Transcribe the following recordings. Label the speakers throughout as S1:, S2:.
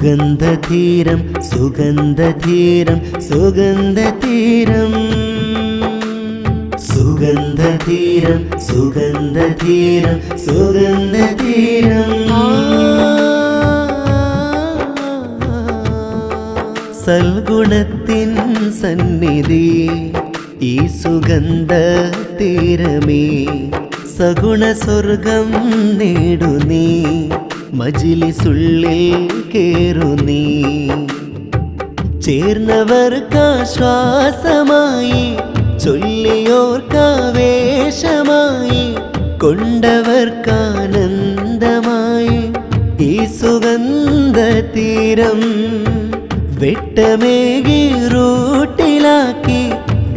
S1: സുഗന്ധധീരം സുഗന്ധധീരം സുഗന്ധധീരം സുഗന്ധധീരം സുഗന്ധധീരം സുഗന്ധധീരം സൽഗുണത്തിൻ സന്നിധി ഈ സുഗന്ധതീരമേ സഗുണ സ്വർഗം നേടു നീ മജ്‌ലിസുള്ളിൽ കേറു നീ ചേർന്നവർക്കാശ്വാസമായി ചൊല്ലിയോർക്കാവേശമായി കൊണ്ടവർക്കാനന്ദമായി ഈ സുഗന്ധതീരം വെട്ടമേകി റൂട്ടിലാക്കി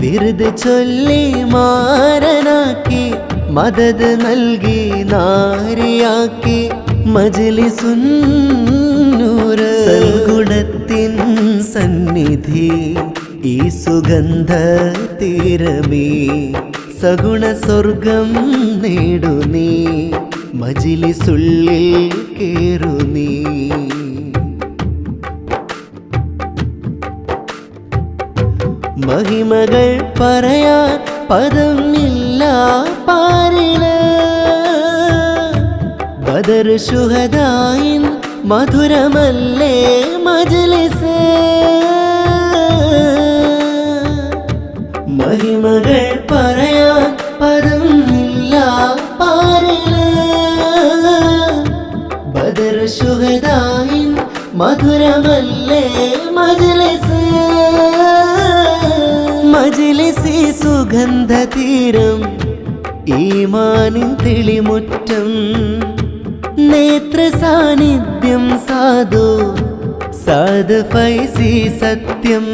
S1: വിരുദ് ചൊല്ലി മാരനാക്കി മദദ് നൽകി നാരിയാക്കി മജ്‌ലിസുന്നൂറ് സൽഗുണത്തിൻ സന്നിധി ഈ സുഗന്ധതീരമേ സഗുണ സ്വർഗം നേടു നീ മജ്‌ലിസുള്ളിൽ കേറു നീ മഹിമകൾ പറയാൻ പദമില്ല പാരില് ബദർ ശുഹദായിൻ മധുരമല്ലേ മജ്‌ലിസ് മഹിമകൾ പറയാൻ പദമില്ല പാരില് ബദർ ശുഹദായിൻ മധുരമല്ലേ മജ്‌ലിസ് മജ്‌ലിസി സുഗന്ധതീരം ഈമാനിൻ തെളിമുറ്റം നേത്ര സാന്നിധ്യം സാദ് ഫൈസി സത്യം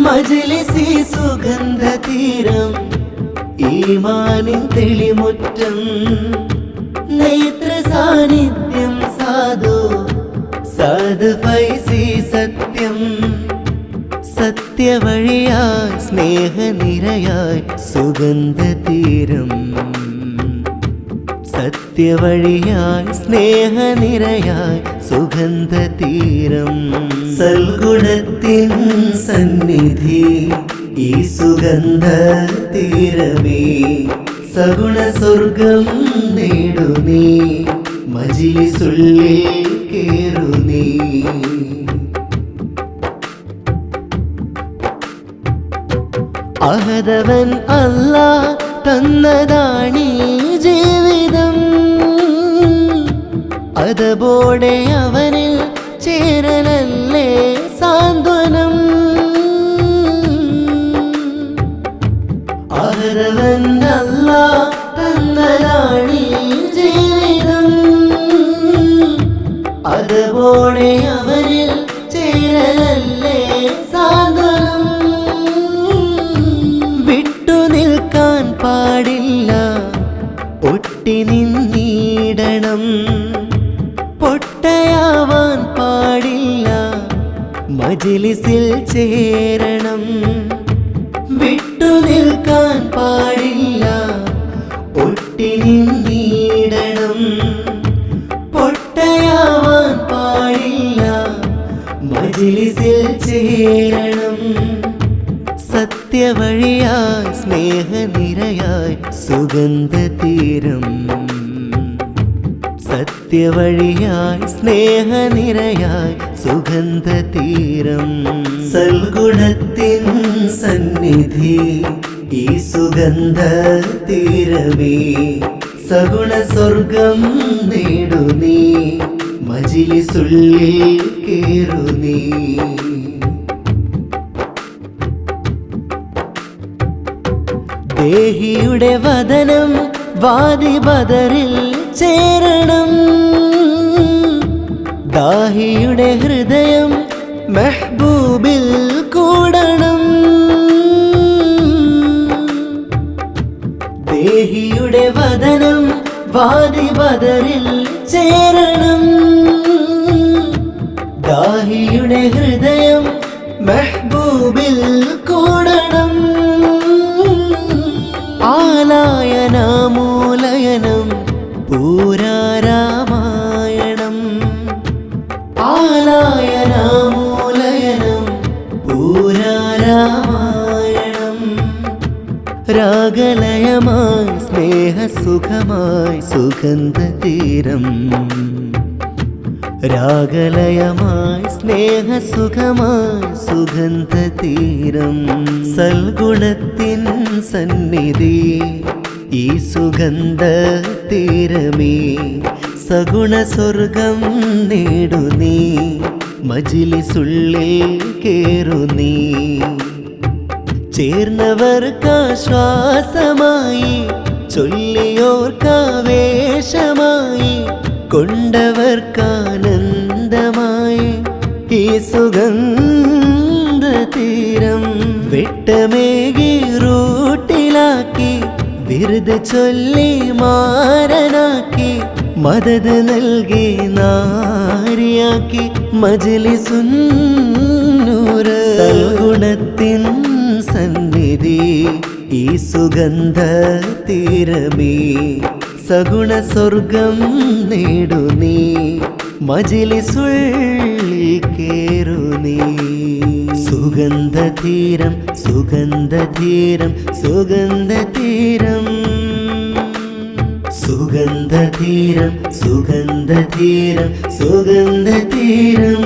S1: മജ്‌ലിസി സുഗന്ധതീരം ഈമാനിൻ തെളിമുറ്റം നേത്ര സാന്നിധ്യം സാദ് ഫൈസി സത്യം സത്യവഴിയായി സ്നേഹനിരയായി സുഗന്ധതീരം സത്യവഴിയായി സ്നേഹനിരയായി സുഗന്ധതീരം സൽഗുണത്തിൻ സന്നിധി ഈ സുഗന്ധതീരമേ സഗുണ സ്വർഗം നേടു നീ മജ്‌ലിസുള്ളിൽ കേറു നീ അഹദവൻ അല്ലാഹ് തന്നതാണീ ജീവിതം അതബോടെ അവനിൽ ചേരലല്ലേ സാന്ത്വനം അഹദവൻ അല്ലാഹ് തന്നതാണീ ജീവിതം അതബോടെ അവനിൽ ചേരലല്ലേ സാന്ത്വനം നിൽക്കാൻ പാടില്ല ഒട്ടി നിന്നിടണം പൊട്ടയാവാൻ പാടില്ല മജ്‌ലിസിൽ ചേരണം വിട്ടു നിൽക്കാൻ പാടില്ല ഒട്ടി നിന്നിടണം പൊട്ടയാവാൻ പാടില്ല മജ്‌ലിസിൽ ചേരണം സത്യവഴിയായി സ്നേഹനിരയായി സുഗന്ധതീരം സത്യവഴിയായി സ്നേഹനിരയായി സുഗന്ധതീരം സൽഗുണത്തിൻ സന്നിധി ഈ സുഗന്ധതീരമേ സഗുണ സ്വർഗം നേടു നീ മജ്‌ലിസുള്ളിൽ കേറു നീ ദേഹിയുടെ വദനം വാദി ബദറിൽ ചേരണം ദാഹിയുടെ ഹൃദയം മെഹ്ബൂബിൽ കൂടണം ദേഹിയുടെ വദനം വാദി ബദറിൽ ചേരണം ദാഹിയുടെ ഹൃദയം മെഹ്ബൂബിൽ കൂടണം ആലായനാമൂലയനം പൂരാരാമായണം ആല രാഗലയമായി സ്നേഹസുഖമായി സുഗന്ധതീരം. രാഗലയമായി സ്നേഹസുഖമായി സുഗന്ധതീരം. സൽഗുണത്തിൻ സന്നിധി ഈ സുഗന്ധതീരമേ. സഗുണ സ്വർഗം നേടു നീ, മജ്‌ലിസുള്ളിൽ കേറു നീ. ചേർന്നവർക്കാശ്വാസമായി, ചൊല്ലിയോർക്കാവേശമായി, കൊണ്ടവർക്കാനന്ദമായി ഈ സുഗന്ധതീരം. വെട്ടമേകി റൂട്ടിലാക്കി, വിരുദ് ചൊല്ലി മാരനാക്കി, മദത് നൽകി നാരിയാക്കി മജ്‌ലിസുന്നൂറ്. സൽഗുണത്തിൻ സന്നിധി ഈ സുഗന്ധതീരമേ. സഗുണ സ്വർഗം നേടു നീ, മജ്‌ലിസുള്ളിൽ കേറു നീ. സുഗന്ധതീരം സുഗന്ധതീരം സുഗന്ധതീരം. സുഗന്ധതീരം സുഗന്ധതീരം സുഗന്ധതീരം.